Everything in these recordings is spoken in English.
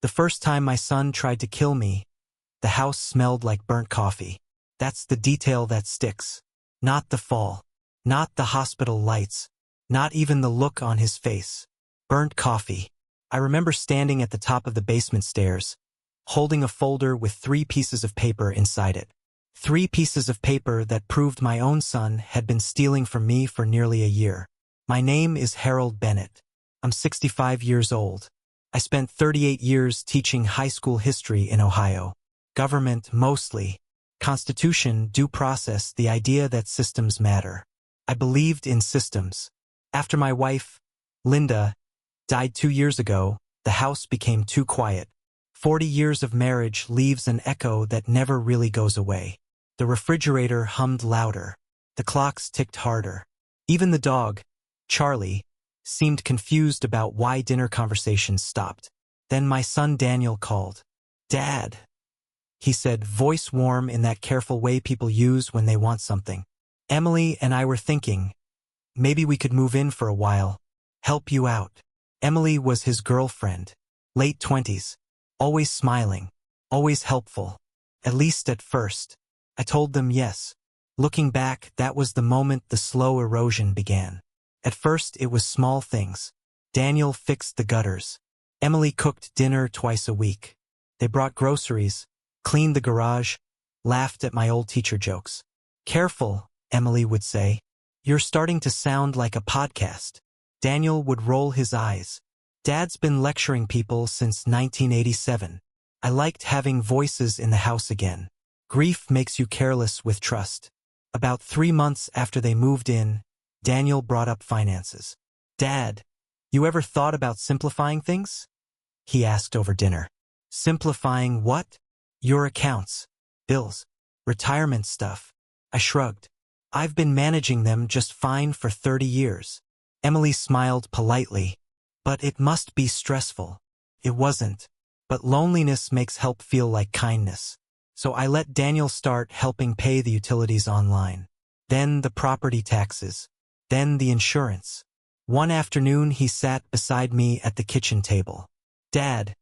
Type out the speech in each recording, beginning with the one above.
The first time my son tried to kill me, the house smelled like burnt coffee. That's the detail that sticks. Not the fall. Not the hospital lights. Not even the look on his face. Burnt coffee. I remember standing at the top of the basement stairs, holding a folder with 3 pieces of paper inside it. 3 pieces of paper that proved my own son had been stealing from me for nearly a year. My name is Harold Bennett. I'm 65 years old. I spent 38 years teaching high school history in Ohio. Government, mostly. Constitution, due process, the idea that systems matter. I believed in systems. After my wife, Linda, died 2 years ago, the house became too quiet. 40 years of marriage leaves an echo that never really goes away. The refrigerator hummed louder. The clocks ticked harder. Even the dog, Charlie, seemed confused about why dinner conversations stopped. Then my son Daniel called. "Dad," he said, voice warm in that careful way people use when they want something. "Emily and I were thinking, maybe we could move in for a while, help you out." Emily was his girlfriend, late 20s, always smiling, always helpful, at least at first. I told them yes. Looking back, that was the moment the slow erosion began. At first, it was small things. Daniel fixed the gutters. Emily cooked dinner twice a week. They brought groceries, cleaned the garage, laughed at my old teacher jokes. "Careful," Emily would say. "You're starting to sound like a podcast." Daniel would roll his eyes. "Dad's been lecturing people since 1987. I liked having voices in the house again. Grief makes you careless with trust." About 3 months after they moved in, Daniel brought up finances. "Dad, you ever thought about simplifying things?" he asked over dinner. "Simplifying what?" "Your accounts, bills, retirement stuff." I shrugged. "I've been managing them just fine for 30 years. Emily smiled politely. "But it must be stressful." It wasn't. But loneliness makes help feel like kindness. So I let Daniel start helping pay the utilities online. Then the property taxes. Then the insurance. One afternoon he sat beside me at the kitchen table. "Dad,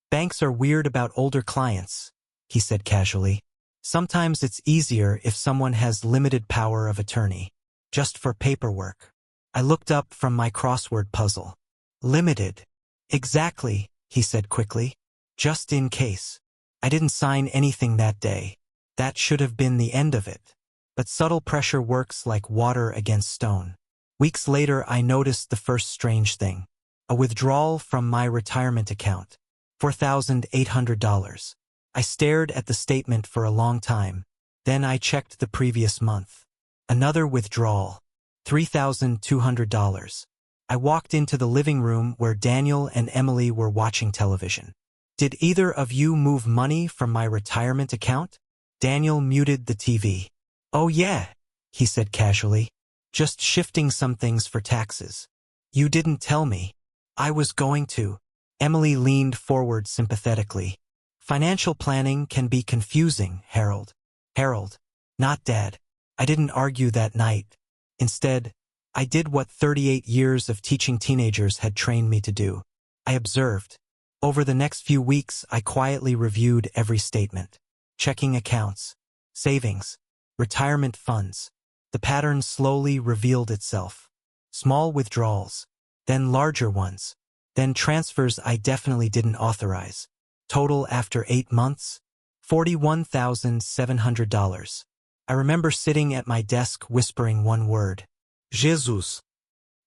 banks are weird about older clients," he said casually. "Sometimes it's easier if someone has limited power of attorney. Just for paperwork." I looked up from my crossword puzzle. "Limited." "Exactly," he said quickly. "Just in case." I didn't sign anything that day. That should have been the end of it. But subtle pressure works like water against stone. Weeks later, I noticed the first strange thing. A withdrawal from my retirement account. $4,800. I stared at the statement for a long time. Then I checked the previous month. Another withdrawal. $3,200. I walked into the living room where Daniel and Emily were watching television. "Did either of you move money from my retirement account?" Daniel muted the TV. "Oh yeah," he said casually. "Just shifting some things for taxes." "You didn't tell me." "I was going to." Emily leaned forward sympathetically. "Financial planning can be confusing, Harold." "Harold, not Dad." I didn't argue that night. Instead, I did what 38 years of teaching teenagers had trained me to do. I observed. Over the next few weeks, I quietly reviewed every statement. Checking accounts, savings, retirement funds. The pattern slowly revealed itself. Small withdrawals, then larger ones, then transfers I definitely didn't authorize. Total after 8 months, $41,700. I remember sitting at my desk whispering one word. Jesus.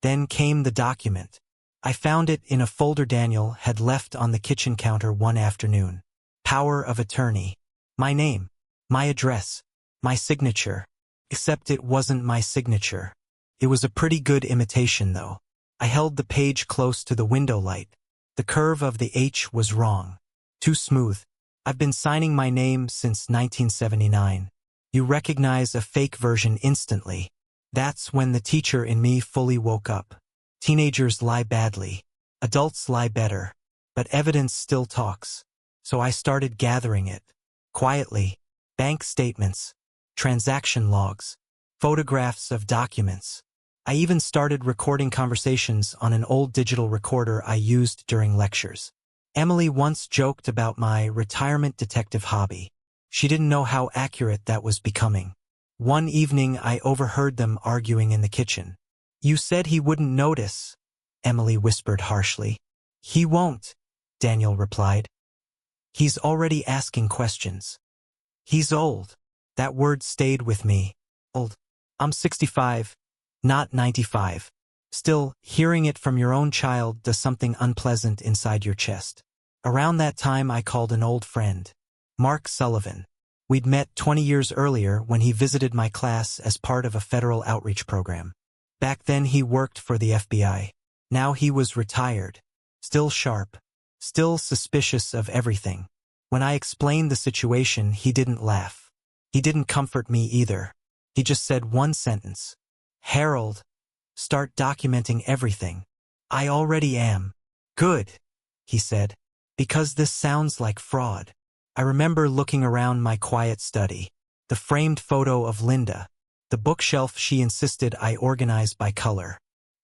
Then came the document. I found it in a folder Daniel had left on the kitchen counter one afternoon. Power of attorney. My name. My address. My signature. Except it wasn't my signature. It was a pretty good imitation, though. I held the page close to the window light. The curve of the H was wrong. Too smooth. I've been signing my name since 1979. You recognize a fake version instantly. That's when the teacher in me fully woke up. Teenagers lie badly. Adults lie better. But evidence still talks. So I started gathering it. Quietly. Bank statements. Transaction logs. Photographs of documents. I even started recording conversations on an old digital recorder I used during lectures. Emily once joked about my retirement detective hobby. She didn't know how accurate that was becoming. One evening I overheard them arguing in the kitchen. "You said he wouldn't notice," Emily whispered harshly. "He won't," Daniel replied. "He's already asking questions." He's old. That word stayed with me. Old. I'm 65, not 95. Still, hearing it from your own child does something unpleasant inside your chest. Around that time I called an old friend, Mark Sullivan. We'd met 20 years earlier when he visited my class as part of a federal outreach program. Back then he worked for the FBI. Now he was retired. Still sharp. Still suspicious of everything. When I explained the situation, he didn't laugh. He didn't comfort me either. He just said one sentence. "Harold, start documenting everything." "I already am." "Good," he said, "because this sounds like fraud." I remember looking around my quiet study. The framed photo of Linda. The bookshelf she insisted I organize by color.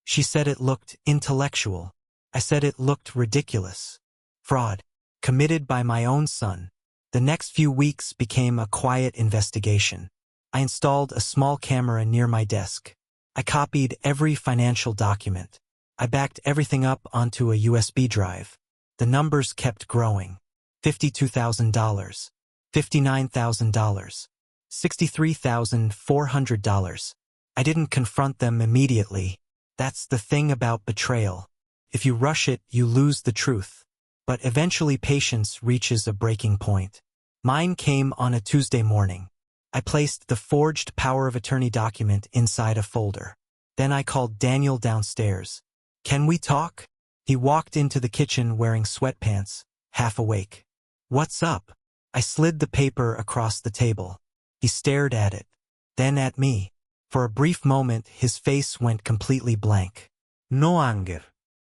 She said it looked intellectual. I said it looked ridiculous. Fraud. Committed by my own son. The next few weeks became a quiet investigation. I installed a small camera near my desk. I copied every financial document. I backed everything up onto a USB drive. The numbers kept growing. $52,000, $59,000, $63,400. I didn't confront them immediately. That's the thing about betrayal. If you rush it, you lose the truth. But eventually patience reaches a breaking point. Mine came on a Tuesday morning. I placed the forged power of attorney document inside a folder. Then I called Daniel downstairs. "Can we talk?" He walked into the kitchen wearing sweatpants, half awake. "What's up?" I slid the paper across the table. He stared at it, then at me. For a brief moment, his face went completely blank. No anger,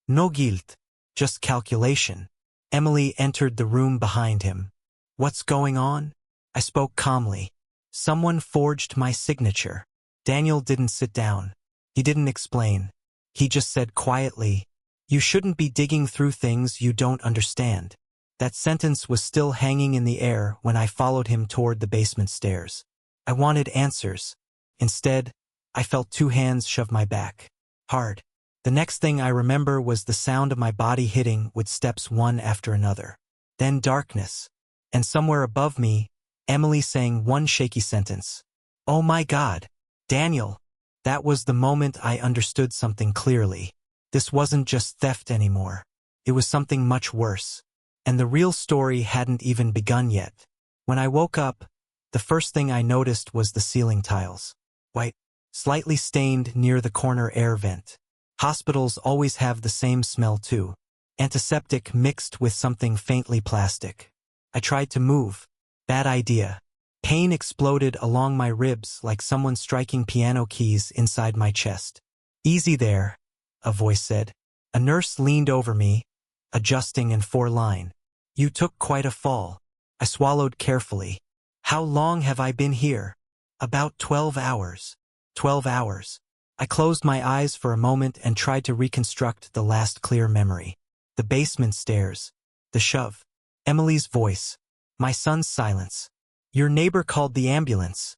no guilt, just calculation. Emily entered the room behind him. "What's going on?" I spoke calmly. "Someone forged my signature." Daniel didn't sit down. He didn't explain. He just said quietly, "You shouldn't be digging through things you don't understand." That sentence was still hanging in the air when I followed him toward the basement stairs. I wanted answers. Instead, I felt two hands shove my back. Hard. The next thing I remember was the sound of my body hitting with steps one after another. Then darkness. And somewhere above me, Emily saying one shaky sentence. "Oh my God, Daniel." That was the moment I understood something clearly. This wasn't just theft anymore. It was something much worse. And the real story hadn't even begun yet. When I woke up, the first thing I noticed was the ceiling tiles. White, slightly stained near the corner air vent. Hospitals always have the same smell too. Antiseptic mixed with something faintly plastic. I tried to move. Bad idea. Pain exploded along my ribs like someone striking piano keys inside my chest. "Easy there," a voice said. A nurse leaned over me, adjusting in 4-line. "You took quite a fall." I swallowed carefully. "How long have I been here?" "About 12 hours. 12 hours. I closed my eyes for a moment and tried to reconstruct the last clear memory. The basement stairs. The shove. Emily's voice. My son's silence. "Your neighbor called the ambulance,"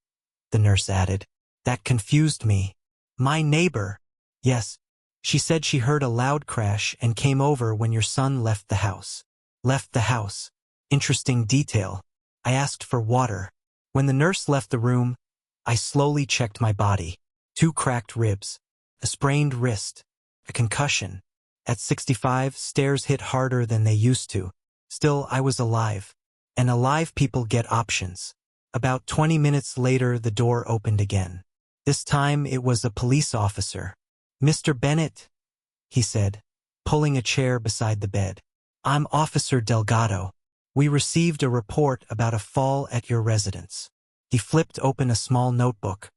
the nurse added. That confused me. "My neighbor?" "Yes. She said she heard a loud crash and came over when your son left the house." Left the house. Interesting detail. I asked for water. When the nurse left the room, I slowly checked my body. 2 cracked ribs. A sprained wrist. A concussion. At 65, stairs hit harder than they used to. Still, I was alive. And alive people get options. About 20 minutes later, the door opened again. This time, it was a police officer. "Mr. Bennett," he said, pulling a chair beside the bed. "I'm Officer Delgado. We received a report about a fall at your residence." He flipped open a small notebook.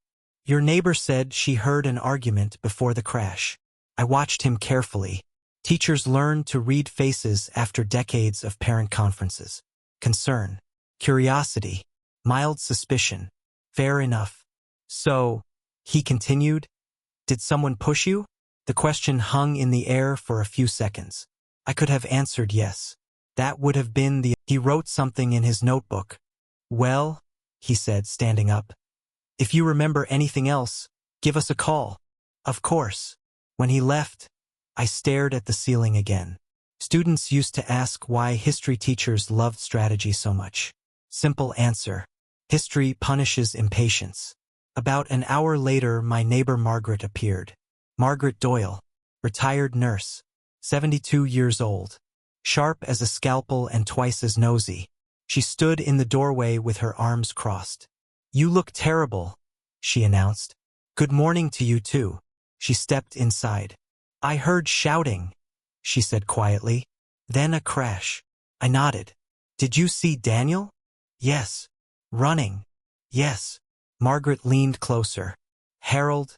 "Your neighbor said she heard an argument before the crash." I watched him carefully. Teachers learn to read faces after decades of parent conferences. Concern. Curiosity. Mild suspicion. Fair enough. "So," he continued, "did someone push you?" The question hung in the air for a few seconds. I could have answered yes. That would have been the... He wrote something in his notebook. Well, he said, standing up. If you remember anything else, give us a call. Of course. When he left, I stared at the ceiling again. Students used to ask why history teachers loved strategy so much. Simple answer. History punishes impatience. About an hour later, my neighbor Margaret appeared. Margaret Doyle, retired nurse, 72 years old. Sharp as a scalpel and twice as nosy. She stood in the doorway with her arms crossed. You look terrible, she announced. Good morning to you too. She stepped inside. I heard shouting, she said quietly. Then a crash. I nodded. Did you see Daniel? Yes. Running. Yes. Margaret leaned closer. Harold?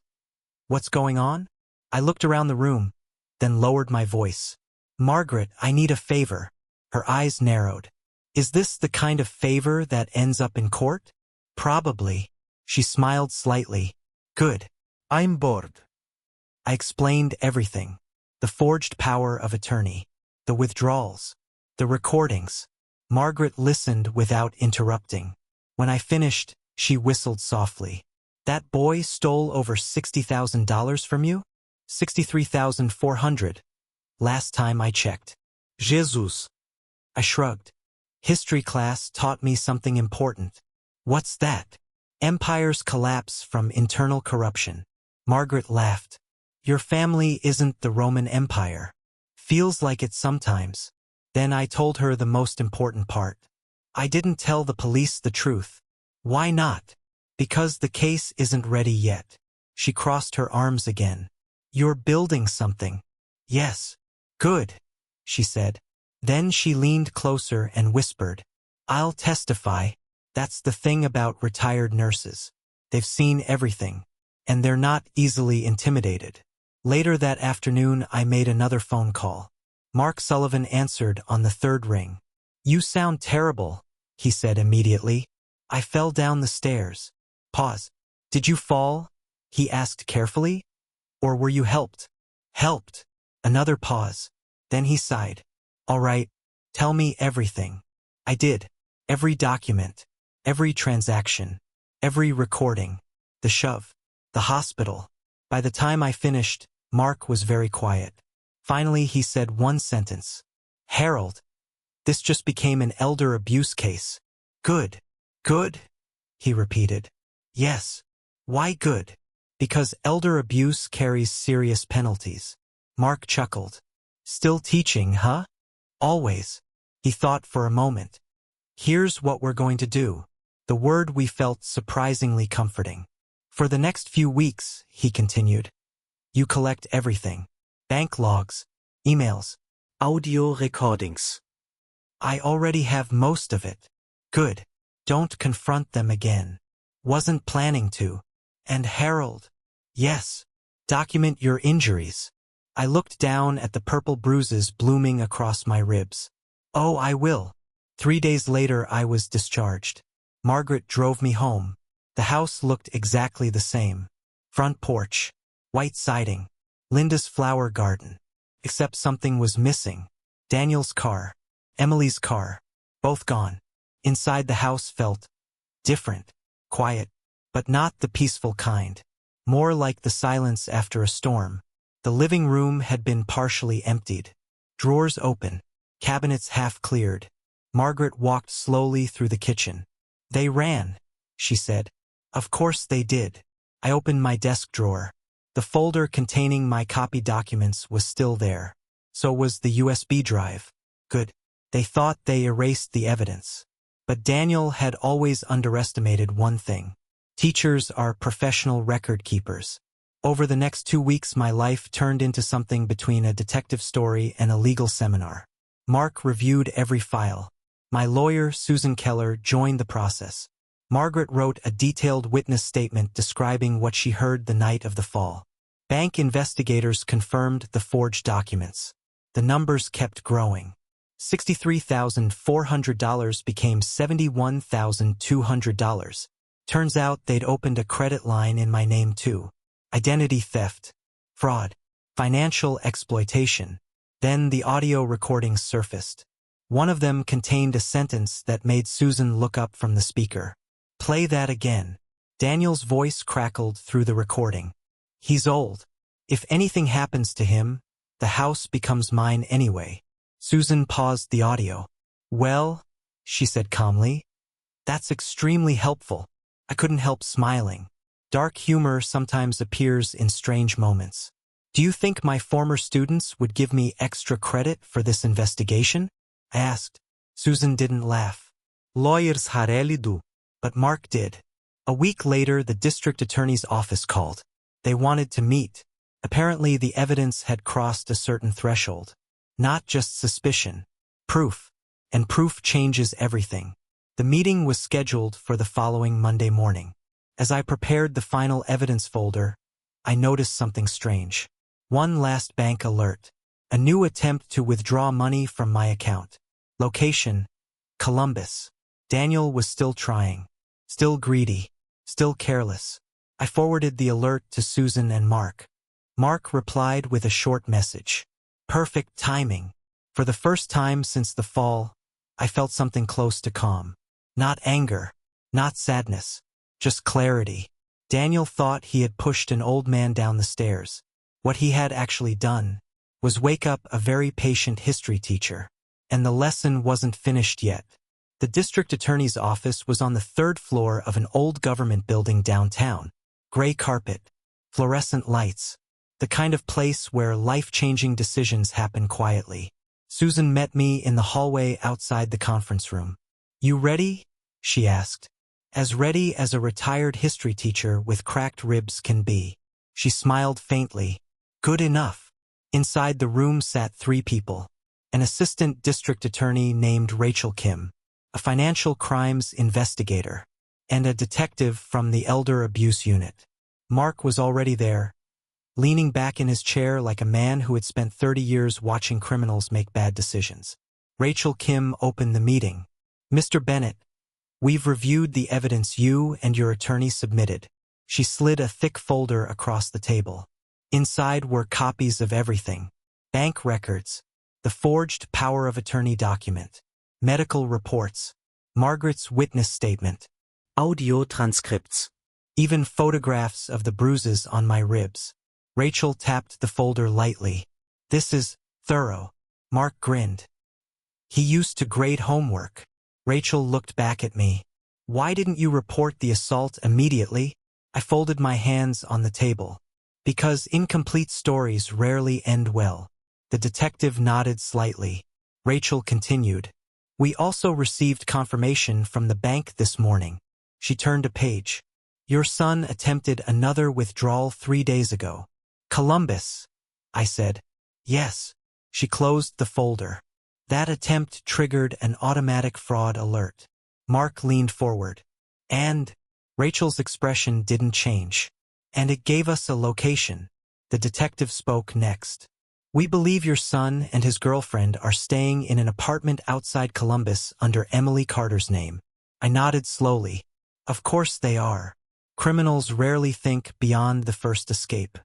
What's going on? I looked around the room, then lowered my voice. Margaret, I need a favor. Her eyes narrowed. Is this the kind of favor that ends up in court? Probably. She smiled slightly. Good. I'm bored. I explained everything. The forged power of attorney. The withdrawals. The recordings. Margaret listened without interrupting. When I finished, she whistled softly. That boy stole over $60,000 from you? $63,400. Last time I checked. Jesus. I shrugged. History class taught me something important. What's that? Empires collapse from internal corruption. Margaret laughed. Your family isn't the Roman Empire. Feels like it sometimes. Then I told her the most important part. I didn't tell the police the truth. Why not? Because the case isn't ready yet. She crossed her arms again. You're building something. Yes. Good, she said. Then she leaned closer and whispered. I'll testify. That's the thing about retired nurses. They've seen everything, and they're not easily intimidated. Later that afternoon, I made another phone call. Mark Sullivan answered on the third ring. You sound terrible, he said immediately. I fell down the stairs. Pause. Did you fall? He asked carefully. Or were you helped? Helped. Another pause. Then he sighed. All right, tell me everything. I did. Every document. Every transaction. Every recording. The shove. The hospital. By the time I finished, Mark was very quiet. Finally, he said one sentence. Harold. This just became an elder abuse case. Good. Good? He repeated. Yes. Why good? Because elder abuse carries serious penalties. Mark chuckled. Still teaching, huh? Always. He thought for a moment. Here's what we're going to do. The word we felt surprisingly comforting. For the next few weeks, he continued, you collect everything. Bank logs, emails, audio recordings. I already have most of it. Good. Don't confront them again. Wasn't planning to. And Harold. Yes. Document your injuries. I looked down at the purple bruises blooming across my ribs. Oh, I will. 3 days later, I was discharged. Margaret drove me home. The house looked exactly the same. Front porch, white siding, Linda's flower garden. Except something was missing. Daniel's car, Emily's car, both gone. Inside the house felt different, quiet, but not the peaceful kind. More like the silence after a storm. The living room had been partially emptied. Drawers open, cabinets half cleared. Margaret walked slowly through the kitchen. They ran, she said. Of course they did. I opened my desk drawer. The folder containing my copy documents was still there. So was the USB drive. Good. They thought they erased the evidence. But Daniel had always underestimated one thing. Teachers are professional record keepers. Over the next 2 weeks, my life turned into something between a detective story and a legal seminar. Mark reviewed every file. My lawyer, Susan Keller, joined the process. Margaret wrote a detailed witness statement describing what she heard the night of the fall. Bank investigators confirmed the forged documents. The numbers kept growing. $63,400 became $71,200. Turns out they'd opened a credit line in my name too. Identity theft, fraud, financial exploitation. Then the audio recordings surfaced. One of them contained a sentence that made Susan look up from the speaker. "Play that again." Daniel's voice crackled through the recording. "He's old. If anything happens to him, the house becomes mine anyway." Susan paused the audio. "Well," she said calmly, "that's extremely helpful." I couldn't help smiling. Dark humor sometimes appears in strange moments. "Do you think my former students would give me extra credit for this investigation?" I asked. Susan didn't laugh. "Lawyers rarely do, but Mark did." A week later, the district attorney's office called. They wanted to meet. Apparently, the evidence had crossed a certain threshold. Not just suspicion. Proof. And proof changes everything. The meeting was scheduled for the following Monday morning. As I prepared the final evidence folder, I noticed something strange. One last bank alert. A new attempt to withdraw money from my account. Location: Columbus. Daniel was still trying. Still greedy. Still careless. I forwarded the alert to Susan and Mark. Mark replied with a short message. Perfect timing. For the first time since the fall, I felt something close to calm. Not anger. Not sadness. Just clarity. Daniel thought he had pushed an old man down the stairs. What he had actually done was wake up a very patient history teacher. And the lesson wasn't finished yet. The district attorney's office was on the third floor of an old government building downtown. Gray carpet. Fluorescent lights. The kind of place where life-changing decisions happen quietly. Susan met me in the hallway outside the conference room. "You ready?" she asked. "As ready as a retired history teacher with cracked ribs can be." She smiled faintly. "Good enough." Inside the room sat 3 people. An assistant district attorney named Rachel Kim, a financial crimes investigator, and a detective from the elder abuse unit. Mark was already there, leaning back in his chair like a man who had spent 30 years watching criminals make bad decisions. Rachel Kim opened the meeting. "Mr. Bennett, we've reviewed the evidence you and your attorney submitted." She slid a thick folder across the table. Inside were copies of everything. Bank records, the forged power of attorney document, medical reports, Margaret's witness statement, audio transcripts, even photographs of the bruises on my ribs. Rachel tapped the folder lightly. "This is thorough." Mark grinned. "He used to grade homework." Rachel looked back at me. "Why didn't you report the assault immediately?" I folded my hands on the table. "Because incomplete stories rarely end well." The detective nodded slightly. Rachel continued. "We also received confirmation from the bank this morning." She turned a page. "Your son attempted another withdrawal 3 days ago." "Columbus," I said. "Yes." She closed the folder. "That attempt triggered an automatic fraud alert." Mark leaned forward. "And?" Rachel's expression didn't change. "And it gave us a location." The detective spoke next. "We believe your son and his girlfriend are staying in an apartment outside Columbus under Emily Carter's name." I nodded slowly. "Of course they are. Criminals rarely think beyond the first escape."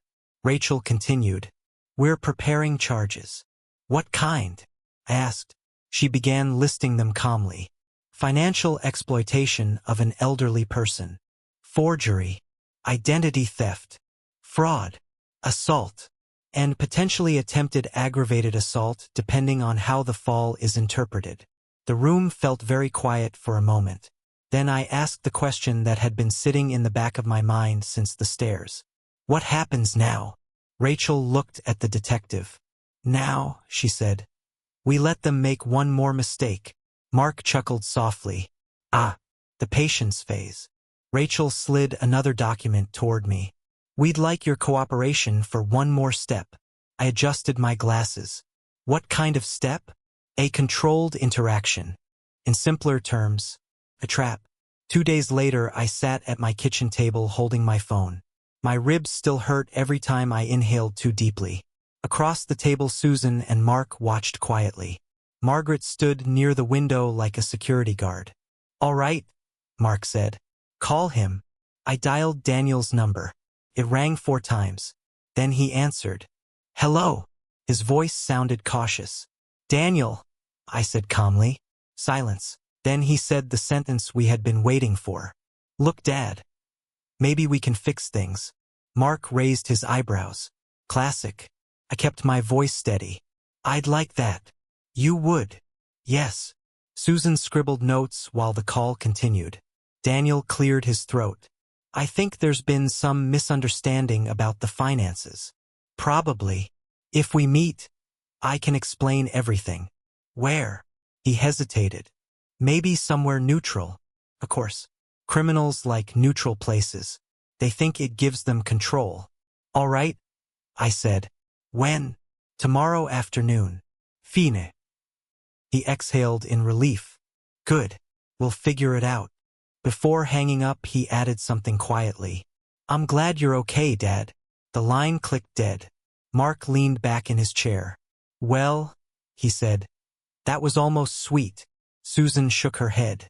Rachel continued. "We're preparing charges." "What kind?" I asked. She began listing them calmly. Financial exploitation of an elderly person. Forgery. Identity theft. Fraud. Assault. And potentially attempted aggravated assault depending on how the fall is interpreted. The room felt very quiet for a moment. Then I asked the question that had been sitting in the back of my mind since the stairs. "What happens now?" Rachel looked at the detective. "Now," she said, "we let them make one more mistake." Mark chuckled softly. "Ah, the patience phase." Rachel slid another document toward me. "We'd like your cooperation for one more step." I adjusted my glasses. "What kind of step?" "A controlled interaction. In simpler terms, a trap." 2 days later, I sat at my kitchen table holding my phone. My ribs still hurt every time I inhaled too deeply. Across the table, Susan and Mark watched quietly. Margaret stood near the window like a security guard. "All right," Mark said. "Call him." I dialed Daniel's number. It rang 4 times. Then he answered. "Hello." His voice sounded cautious. "Daniel, I said calmly. Silence. Then he said the sentence we had been waiting for. Look, Dad. Maybe we can fix things. Mark raised his eyebrows. Classic. I kept my voice steady. I'd like that. You would. Yes. Susan scribbled notes while the call continued. Daniel cleared his throat. I think there's been some misunderstanding about the finances. Probably. If we meet, I can explain everything. Where? He hesitated. Maybe somewhere neutral. Of course, criminals like neutral places. They think it gives them control. All right, I said. When? Tomorrow afternoon. Fine. He exhaled in relief. Good. We'll figure it out. Before hanging up, he added something quietly. I'm glad you're okay, Dad. The line clicked dead. Mark leaned back in his chair. Well, he said. That was almost sweet. Susan shook her head.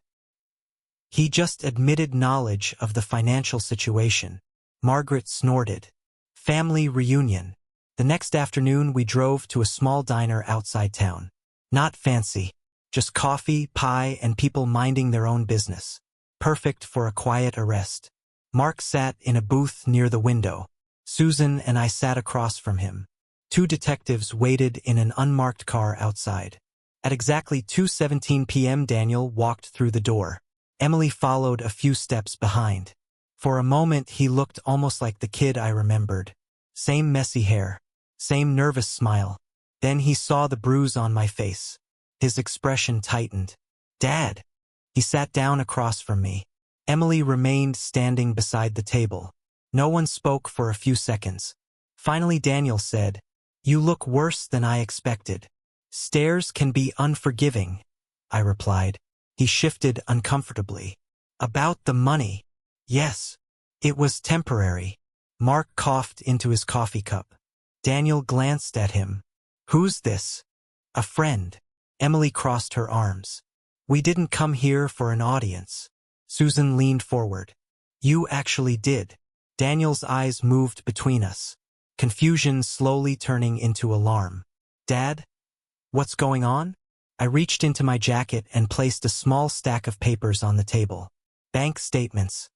He just admitted knowledge of the financial situation. Margaret snorted. Family reunion. The next afternoon we drove to a small diner outside town. Not fancy. Just coffee, pie, and people minding their own business. Perfect for a quiet arrest. Mark sat in a booth near the window. Susan and I sat across from him. 2 detectives waited in an unmarked car outside. At exactly 2:17 p.m. Daniel walked through the door. Emily followed a few steps behind. For a moment he looked almost like the kid I remembered. Same messy hair. Same nervous smile. Then he saw the bruise on my face. His expression tightened. Dad! He sat down across from me. Emily remained standing beside the table. No one spoke for a few seconds. Finally Daniel said, You look worse than I expected. Stares can be unforgiving, I replied. He shifted uncomfortably. About the money. Yes. It was temporary. Mark coughed into his coffee cup. Daniel glanced at him. Who's this? A friend. Emily crossed her arms. We didn't come here for an audience. Susan leaned forward. You actually did. Daniel's eyes moved between us. Confusion slowly turning into alarm. Dad? What's going on? I reached into my jacket and placed a small stack of papers on the table. Bank statements.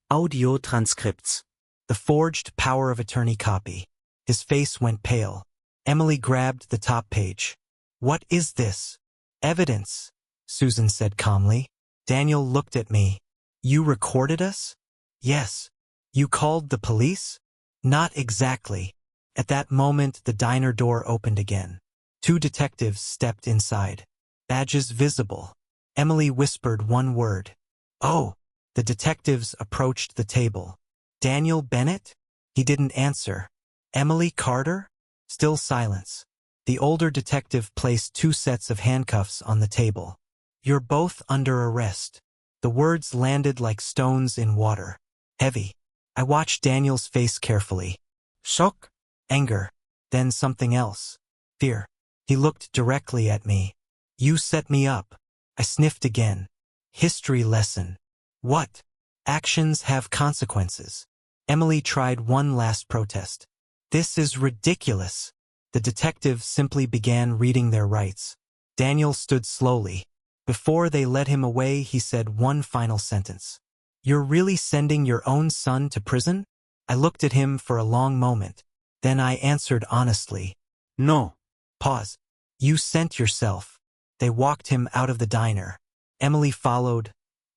Audio transcripts. The forged power of attorney copy. His face went pale. Emily grabbed the top page. What is this? Evidence, Susan said calmly. Daniel looked at me. You recorded us? Yes. You called the police? Not exactly. At that moment, the diner door opened again. 2 detectives stepped inside. Badges visible. Emily whispered one word. Oh! The detectives approached the table. Daniel Bennett? He didn't answer. Emily Carter? Still silence. The older detective placed 2 sets of handcuffs on the table. You're both under arrest. The words landed like stones in water. Heavy. I watched Daniel's face carefully. Shock? Anger. Then something else. Fear. He looked directly at me. You set me up. I sniffed again. History lesson. What? Actions have consequences. Emily tried one last protest. This is ridiculous. The detectives simply began reading their rights. Daniel stood slowly. Before they led him away, he said one final sentence. You're really sending your own son to prison? I looked at him for a long moment. Then I answered honestly. No. Pause. You sent yourself. They walked him out of the diner. Emily followed,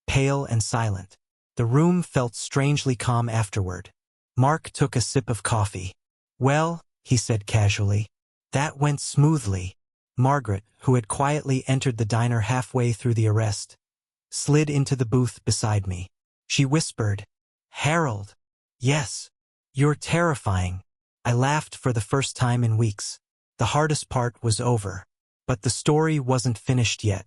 pale and silent. The room felt strangely calm afterward. Mark took a sip of coffee. Well, he said casually, that went smoothly. Margaret, who had quietly entered the diner halfway through the arrest, slid into the booth beside me. She whispered, Harold. Yes. You're terrifying. I laughed for the first time in weeks. The hardest part was over. But the story wasn't finished yet.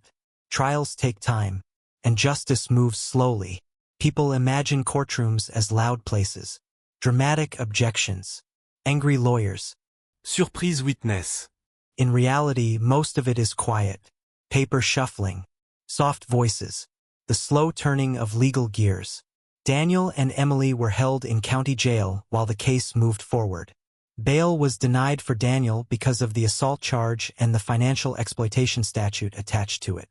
Trials take time, and justice moves slowly. People imagine courtrooms as loud places. Dramatic objections. Angry lawyers. Surprise witness. In reality, most of it is quiet. Paper shuffling. Soft voices. The slow turning of legal gears. Daniel and Emily were held in county jail while the case moved forward. Bail was denied for Daniel because of the assault charge and the financial exploitation statute attached to it.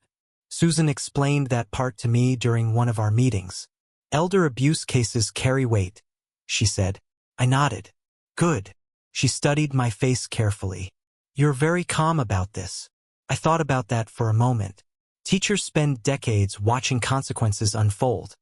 Susan explained that part to me during one of our meetings. Elder abuse cases carry weight, she said. I nodded. Good. She studied my face carefully. You're very calm about this. I thought about that for a moment. Teachers spend decades watching consequences unfold,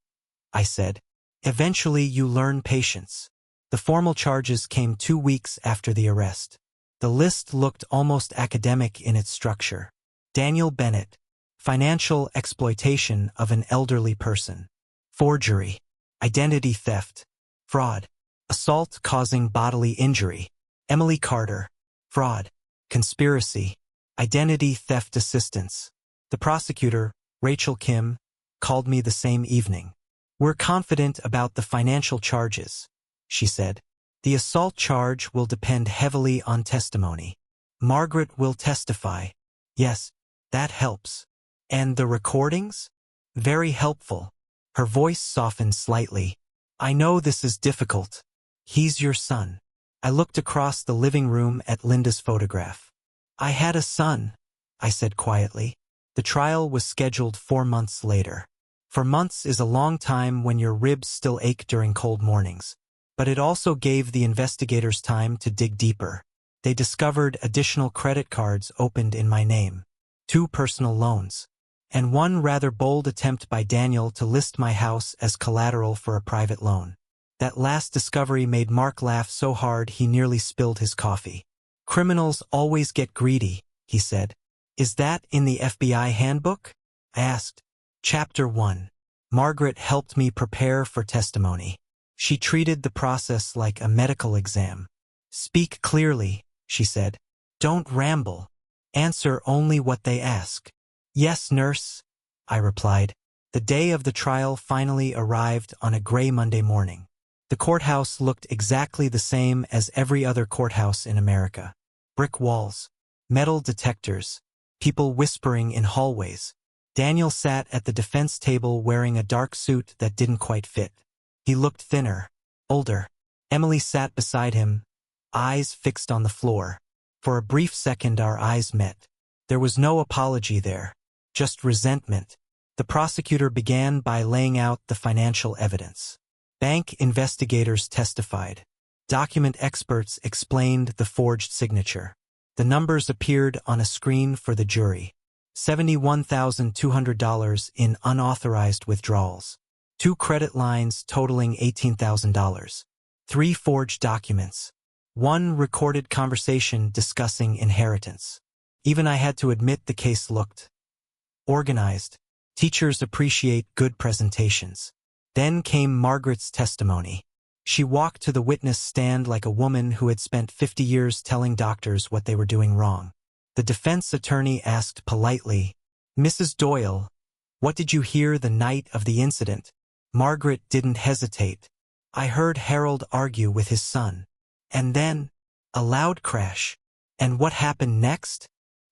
I said. Eventually you learn patience. The formal charges came 2 weeks after the arrest. The list looked almost academic in its structure. Daniel Bennett, financial exploitation of an elderly person, forgery, identity theft, fraud, assault causing bodily injury, Emily Carter, fraud, conspiracy, identity theft assistance. The prosecutor, Rachel Kim, called me the same evening. We're confident about the financial charges, she said. The assault charge will depend heavily on testimony. Margaret will testify. Yes, that helps. And the recordings? Very helpful. Her voice softened slightly. I know this is difficult. He's your son. I looked across the living room at Linda's photograph. I had a son, I said quietly. The trial was scheduled 4 months later. 4 months is a long time when your ribs still ache during cold mornings. But it also gave the investigators time to dig deeper. They discovered additional credit cards opened in my name, 2 personal loans, and one rather bold attempt by Daniel to list my house as collateral for a private loan. That last discovery made Mark laugh so hard he nearly spilled his coffee. Criminals always get greedy, he said. Is that in the FBI handbook? I asked. Chapter 1. Margaret helped me prepare for testimony. She treated the process like a medical exam. Speak clearly, she said. Don't ramble. Answer only what they ask. Yes, nurse, I replied. The day of the trial finally arrived on a gray Monday morning. The courthouse looked exactly the same as every other courthouse in America. Brick walls, metal detectors, people whispering in hallways. Daniel sat at the defense table wearing a dark suit that didn't quite fit. He looked thinner, older. Emily sat beside him, eyes fixed on the floor. For a brief second our eyes met. There was no apology there, just resentment. The prosecutor began by laying out the financial evidence. Bank investigators testified. Document experts explained the forged signature. The numbers appeared on a screen for the jury. $71,200 in unauthorized withdrawals. 2 credit lines totaling $18,000. 3 forged documents. 1 recorded conversation discussing inheritance. Even I had to admit the case looked organized. Teachers appreciate good presentations. Then came Margaret's testimony. She walked to the witness stand like a woman who had spent 50 years telling doctors what they were doing wrong. The defense attorney asked politely, Mrs. Doyle, what did you hear the night of the incident? Margaret didn't hesitate. I heard Harold argue with his son. And then, a loud crash. And what happened next?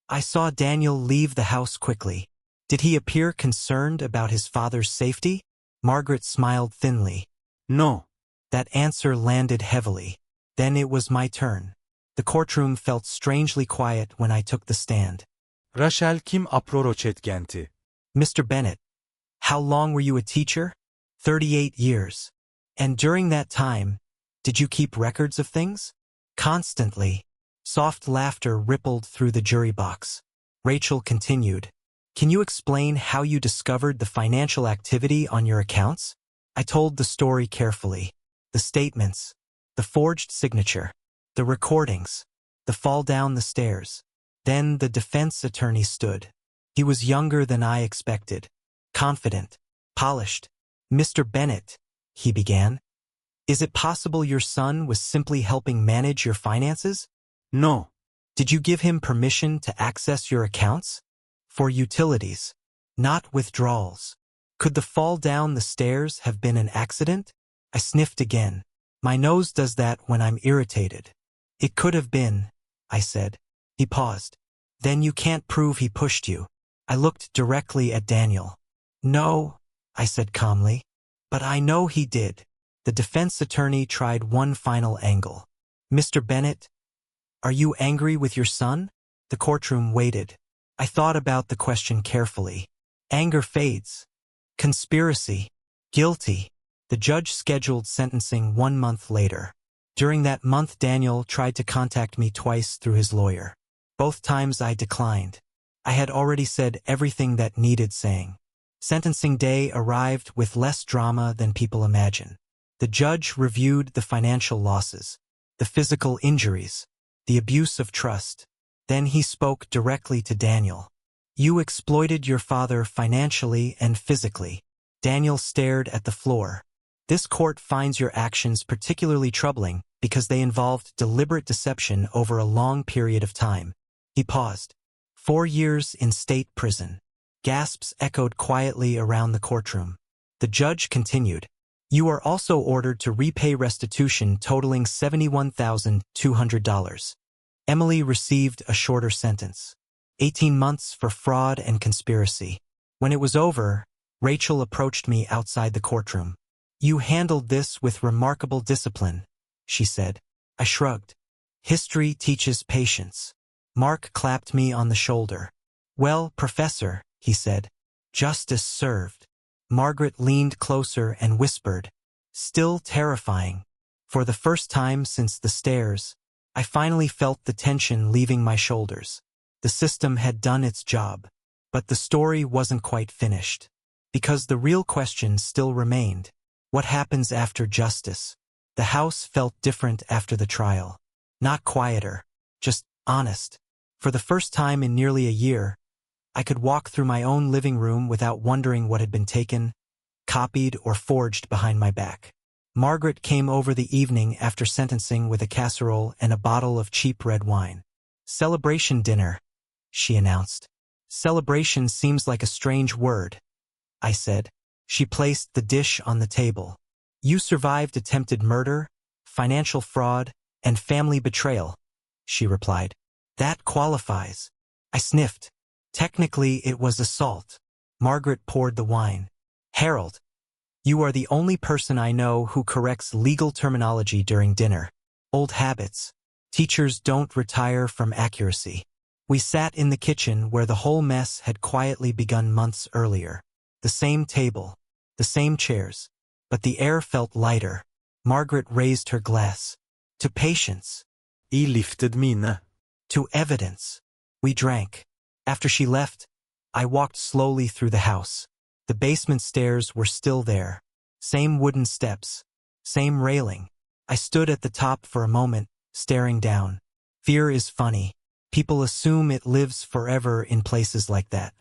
I saw Daniel leave the house quickly. Did he appear concerned about his father's safety? Margaret smiled thinly. No. That answer landed heavily. Then it was my turn. The courtroom felt strangely quiet when I took the stand. Rachel kim aprorochetgenti. Mr. Bennett, how long were you a teacher? 38 years. And during that time, did you keep records of things? Constantly. Soft laughter rippled through the jury box. Rachel continued. Can you explain how you discovered the financial activity on your accounts? I told the story carefully. The statements, the forged signature, the recordings, the fall down the stairs. Then the defense attorney stood. He was younger than I expected. Confident, polished. Mr. Bennett, he began. Is it possible your son was simply helping manage your finances? No. Did you give him permission to access your accounts? For utilities, not withdrawals. Could the fall down the stairs have been an accident? I sniffed again. My nose does that when I'm irritated. It could have been, I said. He paused. Then you can't prove he pushed you. I looked directly at Daniel. No, I said calmly. But I know he did. The defense attorney tried one final angle. Mr. Bennett, are you angry with your son? The courtroom waited. I thought about the question carefully. Anger fades. Conspiracy. Guilty. The judge scheduled sentencing 1 month later. During that month, Daniel tried to contact me twice through his lawyer. Both times I declined. I had already said everything that needed saying. Sentencing day arrived with less drama than people imagine. The judge reviewed the financial losses, the physical injuries, the abuse of trust. Then he spoke directly to Daniel. You exploited your father financially and physically. Daniel stared at the floor. This court finds your actions particularly troubling because they involved deliberate deception over a long period of time. He paused. 4 years in state prison. Gasps echoed quietly around the courtroom. The judge continued. You are also ordered to repay restitution totaling $71,200. Emily received a shorter sentence. 18 months for fraud and conspiracy. When it was over, Rachel approached me outside the courtroom. You handled this with remarkable discipline, she said. I shrugged. History teaches patience. Mark clapped me on the shoulder. Well, Professor, he said. Justice served. Margaret leaned closer and whispered. Still terrifying. For the first time since the stairs, I finally felt the tension leaving my shoulders. The system had done its job. But the story wasn't quite finished. Because the real question still remained. What happens after justice? The house felt different after the trial. Not quieter, just honest. For the first time in nearly a year, I could walk through my own living room without wondering what had been taken, copied, or forged behind my back. Margaret came over the evening after sentencing with a casserole and a bottle of cheap red wine. Celebration dinner, she announced. Celebration seems like a strange word, I said. She placed the dish on the table. You survived attempted murder, financial fraud, and family betrayal, she replied. That qualifies. I sniffed. Technically, it was assault. Margaret poured the wine. Harold, you are the only person I know who corrects legal terminology during dinner. Old habits. Teachers don't retire from accuracy. We sat in the kitchen where the whole mess had quietly begun months earlier. The same table, the same chairs, but the air felt lighter. Margaret raised her glass. To patience. I lifted mine. To evidence. We drank. After she left, I walked slowly through the house. The basement stairs were still there. Same wooden steps. Same railing. I stood at the top for a moment, staring down. Fear is funny. People assume it lives forever in places like that.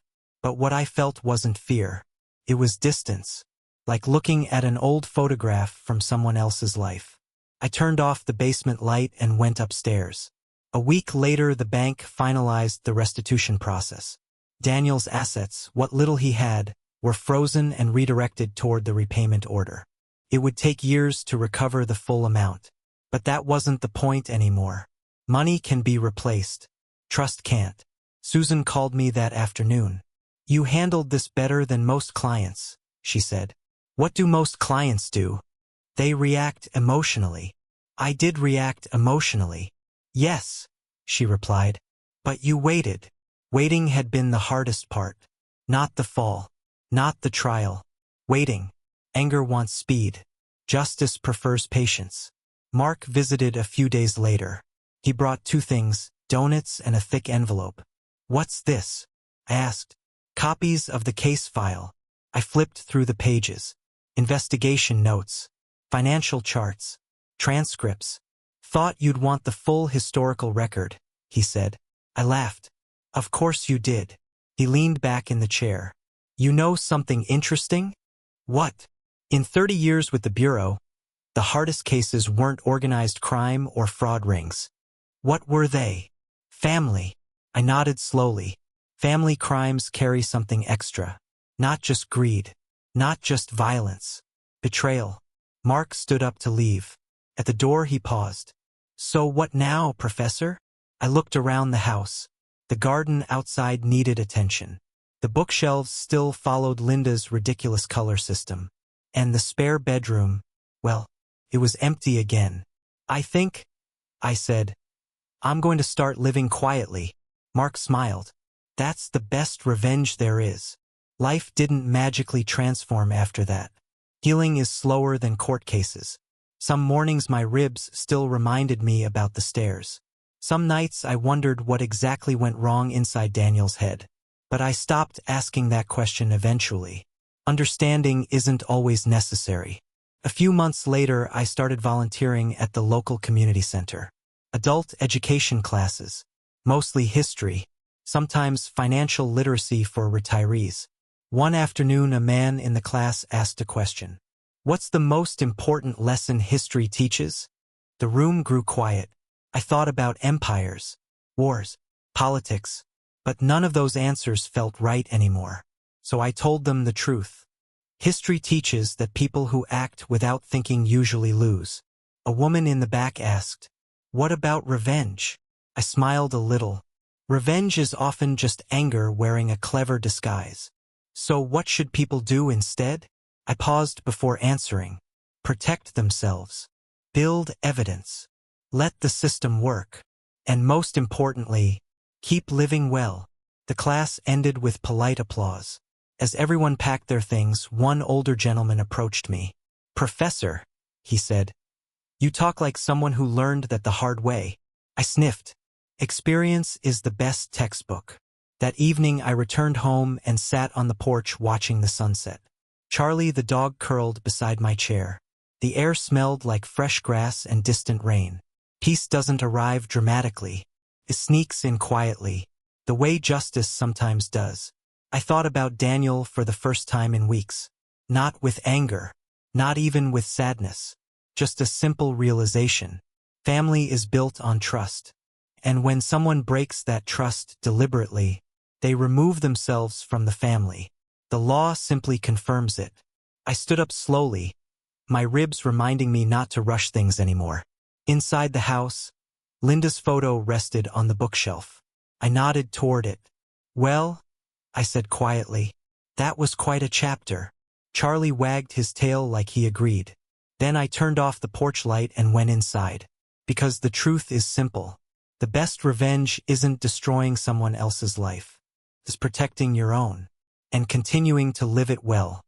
But what I felt wasn't fear. It was distance. Like looking at an old photograph from someone else's life. I turned off the basement light and went upstairs. A week later, the bank finalized the restitution process. Daniel's assets, what little he had, were frozen and redirected toward the repayment order. It would take years to recover the full amount. But that wasn't the point anymore. Money can be replaced. Trust can't. Susan called me that afternoon. You handled this better than most clients, she said. What do most clients do? They react emotionally. I did react emotionally. Yes, she replied. But you waited. Waiting had been the hardest part. Not the fall. Not the trial. Waiting. Anger wants speed. Justice prefers patience. Mark visited a few days later. He brought 2 things, donuts and a thick envelope. What's this? I asked. Copies of the case file. I flipped through the pages. Investigation notes. Financial charts. Transcripts. Thought you'd want the full historical record, he said. I laughed. Of course you did. He leaned back in the chair. You know something interesting? What? In 30 years with the Bureau, the hardest cases weren't organized crime or fraud rings. What were they? Family. I nodded slowly. Family crimes carry something extra. Not just greed. Not just violence. Betrayal. Mark stood up to leave. At the door he paused. So what now, Professor? I looked around the house. The garden outside needed attention. The bookshelves still followed Linda's ridiculous color system. And the spare bedroom, well, it was empty again. I think I said. I'm going to start living quietly. Mark smiled. That's the best revenge there is. Life didn't magically transform after that. Healing is slower than court cases. Some mornings my ribs still reminded me about the stairs. Some nights I wondered what exactly went wrong inside Daniel's head. But I stopped asking that question eventually. Understanding isn't always necessary. A few months later, I started volunteering at the local community center. Adult education classes, mostly history, sometimes financial literacy for retirees. One afternoon, a man in the class asked a question. What's the most important lesson history teaches? The room grew quiet. I thought about empires, wars, politics, but none of those answers felt right anymore. So I told them the truth. History teaches that people who act without thinking usually lose. A woman in the back asked, "What about revenge?" I smiled a little. Revenge is often just anger wearing a clever disguise. So what should people do instead? I paused before answering. Protect themselves. Build evidence. Let the system work. And most importantly, keep living well. The class ended with polite applause. As everyone packed their things, one older gentleman approached me. "Professor," he said, "you talk like someone who learned that the hard way." I sniffed. Experience is the best textbook. That evening I returned home and sat on the porch watching the sunset. Charlie the dog curled beside my chair. The air smelled like fresh grass and distant rain. Peace doesn't arrive dramatically. It sneaks in quietly, the way justice sometimes does. I thought about Daniel for the first time in weeks. Not with anger, not even with sadness. Just a simple realization. Family is built on trust. And when someone breaks that trust deliberately, they remove themselves from the family. The law simply confirms it. I stood up slowly, my ribs reminding me not to rush things anymore. Inside the house, Linda's photo rested on the bookshelf. I nodded toward it. "Well," I said quietly, "that was quite a chapter." Charlie wagged his tail like he agreed. Then I turned off the porch light and went inside. Because the truth is simple. The best revenge isn't destroying someone else's life. It's protecting your own. And continuing to live it well.